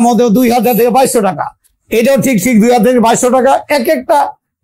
মধ্যে 2000 থেকে 2200 টাকা। এটাও ঠিক 2000 থেকে 2200 টাকা। এক একটা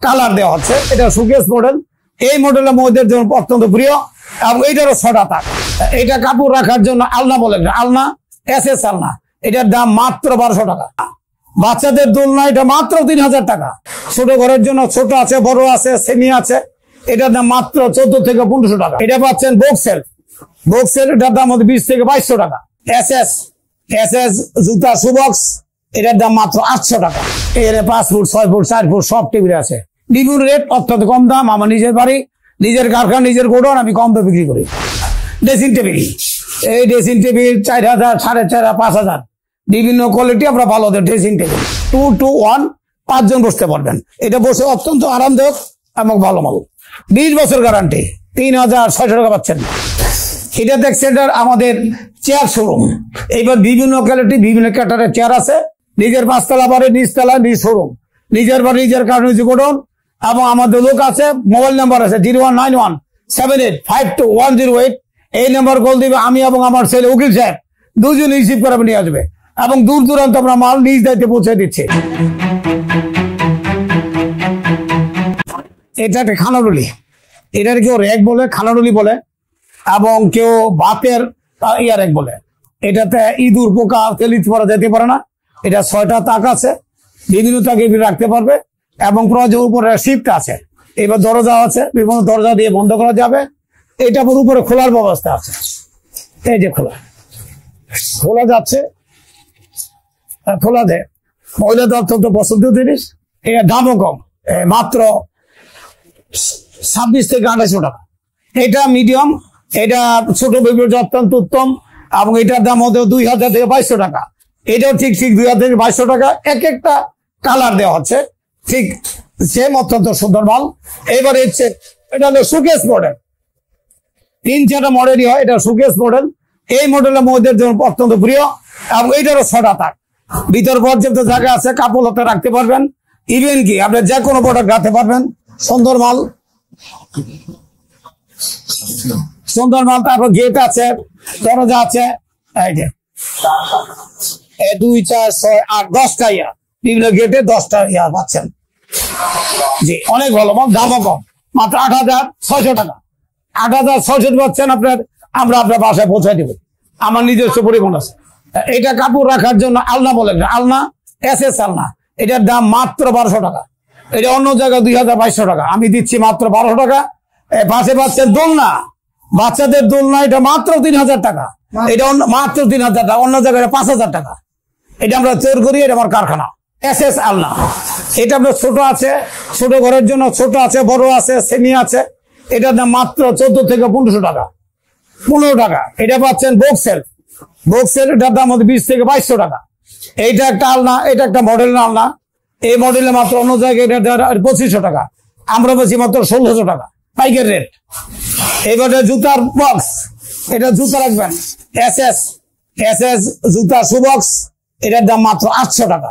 কালার দেওয়া হচ্ছে। এটা সুকেস মডেল। এই মডেলের মধ্যে অত্যন্ত প্রিয় এবং এটারও 6টা তাক। এটা কাপড় রাখার জন্য আলনা বলে, আলনা এসএস আলনা। এটার দাম মাত্র 1200 টাকা। বাচ্চাদের দোলনা এটা মাত্র 3000 টাকা। ছোট ঘরের জন্য ছোট আছে, বড় আছে, সেমি আছে। এটার দাম মাত্র 14 থেকে 1500 টাকা। এটা পাচ্ছেন বক্সেল। বক্সেল এটার দাম 20 থেকে 2200 টাকা। এসএস এসএস জুতা সুবক্স এটার দাম মাত্র 800 টাকা। এর 5 ফুট 6 ফুট 4 ফুট সব টেবিল আছে। বিভিন্ন রেট, অত্যন্ত কম দাম। আমার নিজের বাড়ি, নিজের কারখানা, নিজের গোডাউন, আমি কম দামে বিক্রি করি। ড্রেসিং টেবিল, এই ড্রেসিং টেবিল 4000, 4500, 5000 বিভিন্ন কোয়ালিটি। আমরা ভালো ড্রেসিং টেবিল 2 to 1 5 জন বসতে পারবেন। এটা বসে অত্যন্ত আরামদায়ক এবং ভালো মাল। 20 বছর গ্যারান্টি, 3600 টাকা পাচ্ছেন। এটা দেখছেন আমাদের চেয়ার শোরুম। এইবার বিভিন্ন কোয়ালিটি, বিভিন্ন ক্যাটারের চেয়ার আছে। নিজের 5 তলা বাড়ি, নিচ তলা নিজ শোরুম, নিজের বাড়ি, নিজের কারখানা, নিজের গোডাউন। এবং আমাদের লোক আছে, মোবাইল নাম্বার আছে 0191782108। এই নাম্বার কল দিবে, আমি এবং আমার ছেলে উকিল সাহেব দুজন রিসিভ করে নিয়ে আসবে এবং দূর দূরান্ত আমরা মাল নিজ দায়িত্বে পৌঁছে দিচ্ছে। এটা একটা খানাডুলি, এটার কেউ র্যাক বলে, খানাডুলি বলে, এবং কেউ বাতের ইয়ারেক বলে। এটাতে ইঁদুর পোকা তেলিত পরা যেতে পারে না। এটা 6টা তাক আছে, বিভিন্ন তাকে রাখতে পারবে এবং প্রয়োজন উপরে শিফট আছে। এবার দরজা আছে, বিভিন্ন দরজা দিয়ে বন্ধ করা যাবে। এটা উপরে খোলার ব্যবস্থা আছে। এই যে খোলা যাচ্ছে, খোলা দেয়। মহিলাদের অত্যন্ত পছন্দের জিনিস। এটা দামও কম, মাত্র 26 থেকে 2800 টাকা। এটা মিডিয়াম, এটা ছোট বেবির অত্যন্ত উত্তম এবং এটার দাম হতে 2000 থেকে 2200 টাকা। এটাও ঠিক 2000 থেকে 2200 টাকা। এক একটা কালার দেওয়া হচ্ছে, ঠিক সেম, অত্যন্ত সুন্দর মাল। এবারে হচ্ছে এটা হলো সুকেস মডেল। 3-4টা মডেলই হয়। এটা সুকেস মডেল। এই মডেলের মধ্যে অত্যন্ত প্রিয় এবং এটারও 6টা তাক। ভিতর পর্যাপ্ত জায়গা আছে, কাপড় হাতে রাখতে পারবেন। ইভেন কি আপনি যে কোনো প্রোডাক্ট রাখতে পারবেন। সুন্দর মাল, সুন্দর মাল। তারপর গেট আছে, দরজা আছে। এই যে 2, 4, 6, 8, 10টা ইয়া, বিভিন্ন গেটে 10টা ইয়া পাচ্ছেন। জি, অনেক ভালো মাল, দামও কম, মাত্র 8600 টাকা। 8600 পাচ্ছেন আপনার। আমরা আপনার বাসায় পৌঁছায় দেব, আমার নিজস্ব পরিবহন আছে। এটা কাপড় রাখার জন্য আলনা বলে, আলনা এসএস আলনা। এটার দাম মাত্র 1200 টাকা। এটা অন্য জায়গায় 2200 টাকা, আমি দিচ্ছি মাত্র 1200 টাকা। পাশে পাচ্ছেন দোলনা, বাচ্চাদের দোলনা। এটা মাত্র 3000 টাকা। এটা মাত্র 3000 টাকা, অন্য জায়গায় 5000 টাকা। এটা আমরা তৈরি করি, এটা আমার কারখানা। এসএস আলনা। এটা আপনার ছোট আছে, ছোট ঘরের জন্য ছোট আছে, বড় আছে, সেমি আছে। এটার দাম মাত্র 14 থেকে 1500 টাকা, 15 টাকা। এটা পাচ্ছেন বক্সেল। বক্সেল এটার দাম 20 থেকে 2200 টাকা। এইটা একটা আলনা, এটা একটা মডেল আলনা। এই মডেলে মাত্র অন্য জায়গায় এটা 2500 টাকা, আমরা বেশি মাত্র 1600 টাকা পাইকারি রেট। এবারে জুতার বক্স, এটা জুতা রাখবেন এসএস এসএস জুতা সুবক্স। এটার দাম মাত্র 800 টাকা,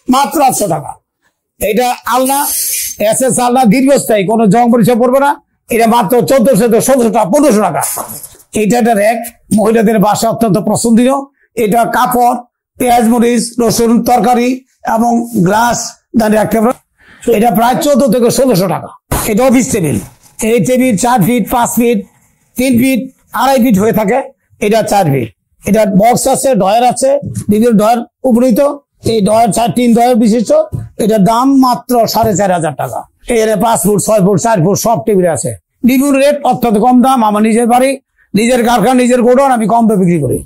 মাত্র 800 টাকা। এটা আলনা এসএস আলনা, দীর্ঘস্থায়ী, কোনো জং পরিচয় পড়বে না। এটা মাত্র 1400 থেকে 1600 টাকা, 1500 টাকা। এটা একটা র্যাক, মহিলাদের বাসা অত্যন্ত পছন্দনীয়। এটা কাপড়, পেঁয়াজ, মরিচ, রসুন, তরকারি এবং গ্লাস দাঁড়িয়ে রাখতে পারবেন। এটা প্রায় 14 থেকে 1600 টাকা। এটা অফিস টেবিল। এই table 4 feet, 5 feet, 3 feet, 2.5 feet হয়ে থাকে। এটা 4 ফিট। এটা বক্স আছে, ডয়ার আছে, বিভিন্ন ডয়ার উপনীত। এই ডয়ার 3 ডয়ার বিশিষ্ট। এটার দাম মাত্র 4500 টাকা। এর 5 ফুট 6 ফুট 4 ফুট সব টেবিল আছে। বিভিন্ন রেট, অত্যন্ত কম দাম। আমার নিজের বাড়ি, নিজের কারখানা, নিজের গোডাউন, আমি কম দামে বিক্রি করি।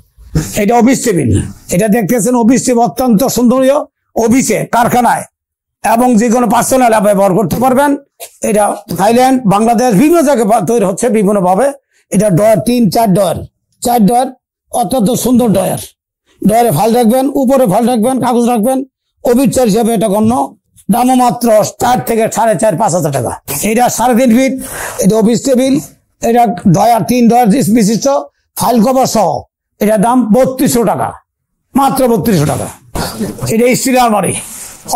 এটা অফিস টেবিল। এটা দেখতেছেন অফিস টেবিল, অত্যন্ত সুন্দরীয়। অফিসে, কারখানায় এবং যে কোনো পার্সোনাল ব্যবহার করতে পারবেন। এটা থাইল্যান্ড, বাংলাদেশ, বিভিন্ন জায়গায় তৈরি হচ্ছে বিভিন্ন ভাবে। এটা ডয়ার 3-4 ডয়ার, 4 ডয়ার, অত্যন্ত সুন্দর ডয়ার। ডয়ারে ফাইল রাখবেন, উপরে ফাইল রাখবেন, কাগজ রাখবেন। অফিস চার হিসাবে এটা গণ্য। দামও মাত্র 4 থেকে 4500 টাকা। এটা 3.5 ফিট। এটা অফিস টেবিল। এটা ডয়ার 3 ডয়ার বিশিষ্ট, ফাইল কভার সহ। এটা দাম 3200 টাকা, মাত্র 3200 টাকা। এটা স্টিল আলমারি,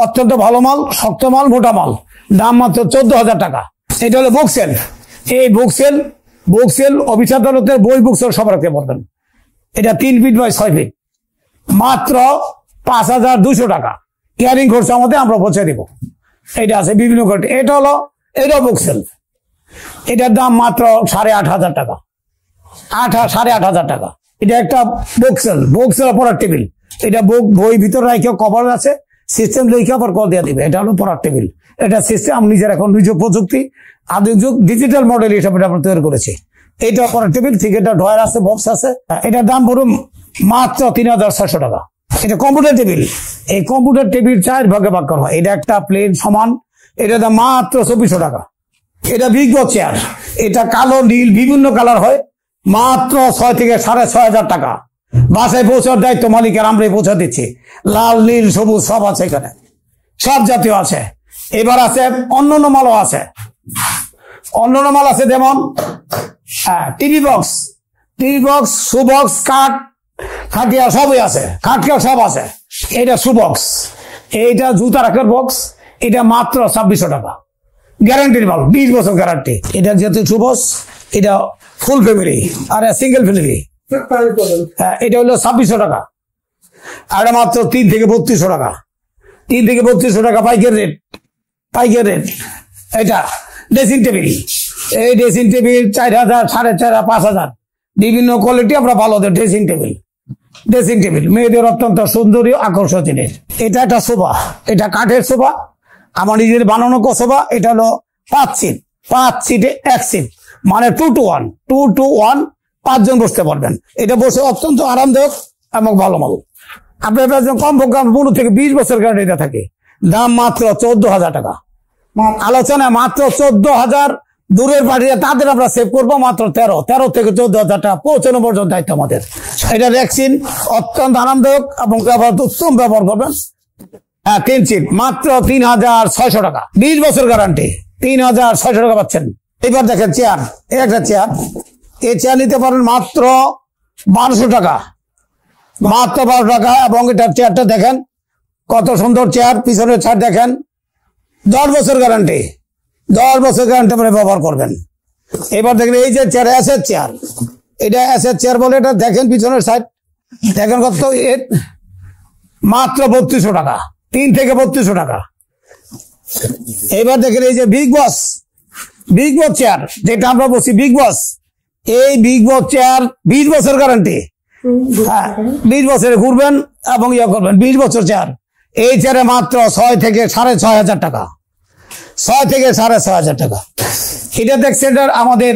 অত্যন্ত ভালো মাল, শক্ত মাল, মোটা মাল। দাম মাত্র 14000 টাকা। এটা হলো বুকসেল। এই বুকসেল অফিস আদালতের বই বুকসেল সব রাখতে পারবেন। এটা 3 ফিট বাই 6 ফিট, মাত্র 5,200 টাকা ক্যারিং খরচ আমাদের আমরা পৌঁছে দিব। এটা আছে বিভিন্ন কোয়ালিটি। এটা হলো এটা বুকসেল, এটার দাম মাত্র 8,500 টাকা, 8,500 টাকা। এটা একটা বুকসেল, বুকসেল পড়ার টেবিল। এটা বুক বই ভিতরে রাখে কভার আছে, সিস্টেম রেখে আবার কল দিয়ে দিবে। এটা হলো পড়ার টেবিল। এটা সিস্টেম আমি নিজের এখন নিজ প্রযুক্তি আধুনিক যুগ ডিজিটাল মডেল হিসাবে আমরা তৈরি করেছি। এটা পড়ার টেবিল ঠিক, এটা ড্রয়ার আছে, বক্স আছে। এটার দাম পড়ুন মাত্র 3,600 টাকা। এটা কম্পিউটার টেবিল। এই কম্পিউটার টেবিল 4 ভাগে ভাগ করা হয়। এটা একটা প্লেন সমান, এটা দাম মাত্র 2,400 টাকা। এটা বিগ বস চেয়ার, এটা কালো নীল বিভিন্ন কালার হয়, মাত্র 6 থেকে 6,500 টাকা। বাসায় পৌঁছার দায়িত্ব মালিকের, আমরাই পৌঁছা দিচ্ছি। লাল নীল সবুজ সব আছে, এখানে সব জাতীয় আছে। এবার আছে অন্যান্য মালও আছে, অন্যান্য মাল আছে যেমন টিভি বক্স, সুবক্স, কাঠ, খাটিয়া সবই আছে, খাটিয়া সব আছে। এটা সুবক্স, এইটা জুতা রাখার বক্স, এটা মাত্র 2,600 টাকা। গ্যারান্টির মাল, 20 বছর গ্যারান্টি। এটা যেহেতু সুবক্স, এটা ফুল ফ্যামিলি আর সিঙ্গেল ফ্যামিলি। এটা হলো 2,600 টাকা। আর এটা মাত্র 3 থেকে 3200 টাকা, 3 থেকে 3200 টাকা পাইকারি রেট, পাইকারি রেট। এটা ড্রেসিং টেবিল, এই ড্রেসিং টেবিল 4,000, 4,500, 5,000 বিভিন্ন কোয়ালিটি আমরা ভালো দেয়। ড্রেসিং টেবিল মেয়েদের অত্যন্ত সুন্দরী আকর্ষণ জিনিস। এটা একটা সোফা, এটা কাঠের সোফা, আমার নিজের বানানো সোফা। এটা হলো 5 সিট, 5 সিটে 1 সিট, মানে 2 to 1, 5 জন বসতে পারবেন। এটা বসে অত্যন্ত আরামদায়ক এবং ভালো মাল। আপনার কম প্রোগ্রাম 15 থেকে 20 বছর গ্যারান্টি থাকে। দাম মাত্র 14,000 টাকা। আলোচনা মাত্র 14,000। দূরের পাঠিয়ে তাদের আমরা সেভ করবো মাত্র 13 থেকে 14,000 টাকা পৌঁছানো পর্যন্ত দায়িত্ব আমাদের। এটা ভ্যাকসিন অত্যন্ত আরামদায়ক এবং উত্তম ব্যবহার করবেন। 3 সিট মাত্র 3,600 টাকা, 20 বছর গ্যারান্টি, 3,600 টাকা পাচ্ছেন। এবার দেখেন চেয়ার, একটা চেয়ার, এই চেয়ার নিতে পারেন মাত্র 1,200 টাকা, মাত্র 1,200 টাকা। এবং এটার চেয়ারটা দেখেন কত সুন্দর চেয়ার, পিছনের চেয়ার দেখেন, 10 বছর গ্যারান্টি, 10 বছর গ্যারান্টি আপনি ব্যবহার করবেন। এবার দেখেন এই যে চেয়ার, অ্যাসেট চেয়ার, এটা অ্যাসেট চেয়ার বলে। এটা দেখেন পিছনের সাইড দেখেন কত, মাত্র 3,200 টাকা, 3 থেকে 3,200 টাকা। এবার দেখেন এই যে বিগ বস চেয়ার, যেটা আমরা বলছি বিগ বস, এই বিগ বস চেয়ার 20 বছর গ্যারান্টি। হ্যাঁ, 20 বছরে ঘুরবেন এবং ইয়ে করবেন, 20 বছর চেয়ার। এই চেয়ারে মাত্র 6 থেকে 6,500 টাকা, 6 থেকে 6,500 টাকা। এটা দেখছেন আমাদের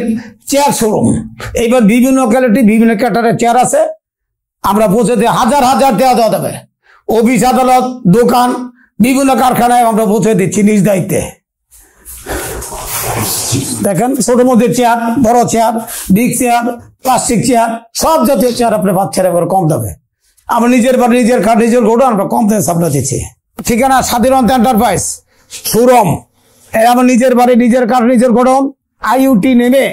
চেয়ার শোরুম। এইবার বিভিন্ন কোয়ালিটি বিভিন্ন ক্যাটারের চেয়ার আছে, আমরা পৌঁছে দিয়ে হাজার দেওয়া যাবে। অফিস আদালত দোকান বিভিন্ন কারখানায় আমরা পৌঁছে দিচ্ছি নিজ দায়িত্বে। দেখেন ছোট মধ্যে চেয়ার, বড় chair, big chair, plastic chair, সব জাতীয় চেয়ার আপনি পাচ্ছেন এবার কম দামে। আমরা নিজের বাড়ি নিজের কাঠ নিজের গোডাউন আমরা কম দামে সাপ্লাই দিচ্ছি। ঠিকানা স্বাধীনতা এন্টারপ্রাইজ শোরুম। আমার নিজের বাড়ি নিজের কাঠ নিজের গোডাউন, IUT নেমে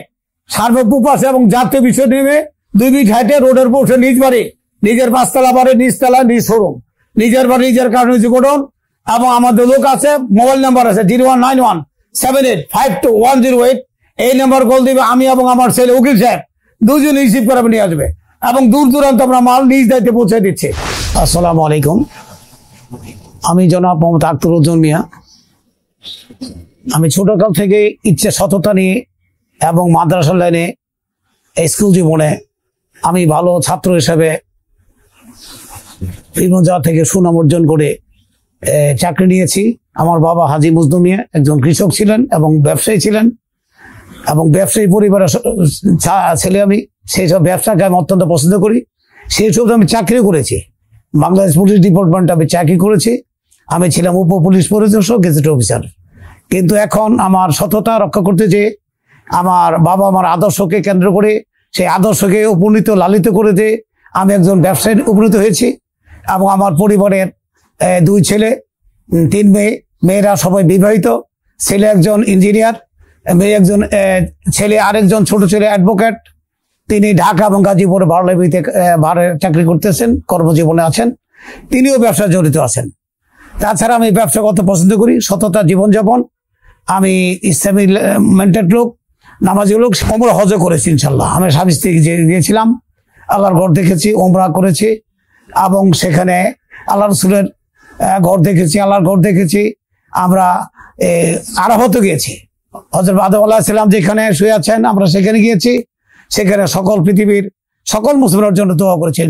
সার্বভৌম এবং জাতীয় বিষয় নেমে 2 মিনিট হাইটে রোডের পৌঁছে নিজ বাড়ি, নিজের 5 তলা বাড়ি, নিচতলা নিজ শোরুম, নিজের বাড়ি নিজের কাঠ নিজের গোডাউন। এবং আমাদের লোক আছে, মোবাইল নাম্বার আছে 0191785108। এই নাম্বার কল দিবে, আমি এবং আমার ছেলে উকিল সাহেব দুজন রিসিভ করে নিয়ে আসবে এবং দূর দূরান্ত আমরা মাল নিজ দায়িত্বে পৌঁছে দিচ্ছি। আসসালামু আলাইকুম, আমি জনাব মোহাম্মদ আখতারুজ্জামান মিয়া। আমি ছোটকাল থেকে ইচ্ছে সততা নিয়ে এবং মাদ্রাসা লাইনে স্কুল জীবনে আমি ভালো ছাত্র হিসেবে বিভিন্ন জায়গা থেকে সুনাম অর্জন করে চাকরি নিয়েছি। আমার বাবা হাজী মজনু মিয়া একজন কৃষক ছিলেন এবং ব্যবসায়ী ছিলেন, এবং ব্যবসায়ী পরিবারের ছেলে আমি। সেই সব ব্যবসাকে আমি অত্যন্ত পছন্দ করি। সেই সব আমি চাকরি করেছি, বাংলাদেশ পুলিশ ডিপার্টমেন্টে আমি চাকরি করেছি। আমি ছিলাম উপ পুলিশ পরিদর্শক, গেজেট অফিসার। কিন্তু এখন আমার সততা রক্ষা করতে যে আমার বাবা আমার আদর্শকে কেন্দ্র করে, সেই আদর্শকে উপনীত লালিত করে যে আমি একজন ব্যবসায়ী উপনীত হয়েছি। এবং আমার পরিবারের 2 ছেলে 3 মেয়ে, মেয়েরা সবাই বিবাহিত। ছেলে একজন ইঞ্জিনিয়ার, মেয়ে একজন ছেলে আরেকজন ছোট ছেলে অ্যাডভোকেট। তিনি ঢাকা এবং গাজীপুরে বারলাইবিতে চাকরি করতেছেন, কর্মজীবনে আছেন। তিনিও ব্যবসায় জড়িত আছেন। তাছাড়া আমি ব্যবসা কত পছন্দ করি, সততা জীবনযাপন। আমি ইসলামী মেন্টেড লোক, নামাজি লোক। ওমরা হজ করেছি ইনশাল্লাহ। আমি স্বামী স্ত্রী গিয়েছিলাম, আল্লাহর ঘর দেখেছি, ওমরা করেছি এবং সেখানে আল্লাহ রসুলের ঘর দেখেছি, আল্লাহর ঘর দেখেছি। আমরা আরাফাতে গিয়েছি, হযরত আদম আলাইহিস সালাম যেখানে শুয়ে আছেন আমরা সেখানে গিয়েছি। সেখানে সকল পৃথিবীর সকল মুসলমানের জন্য দোয়া করেছেন।